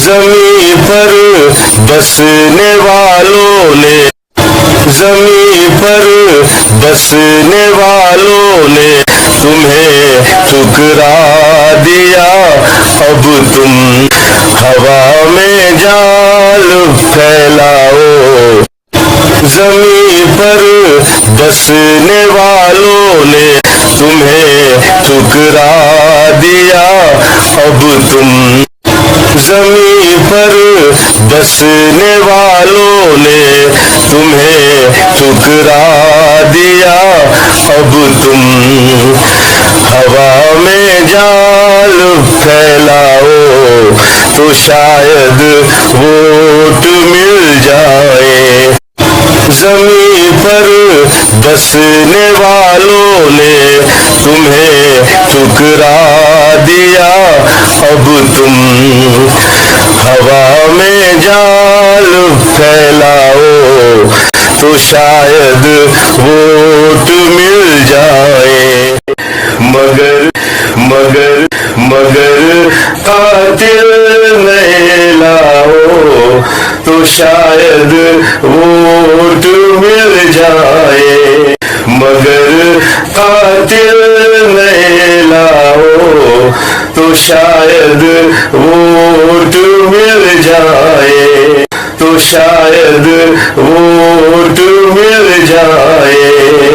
زمین پر بسنے والوں نے، زمین پر بسنے والوں نے تمہیں ٹھکرا دیا، اب تم ہوا میں جال پھیلاؤ۔ زمین پر بسنے والوں نے تمہیں ٹھکرا دیا، اب تم زمین پر بسنے والوں نے تمہیں ٹھکرا دیا، اب تم ہوا میں جال پھیلاؤ تو شاید ووٹ مل جائے۔ زمین پر بسنے والوں نے تمہیں ٹھکرا دیا، اب تم ہوا میں جال پھیلاؤ تو شاید ووٹ مل جائے۔ مگر قاتل نہیں لاؤ تو شاید ووٹ مل جائے۔ مگر قاتل نہیں لاؤ تو شاید ووٹ مل جائے، تو شاید ووٹ مل جائے۔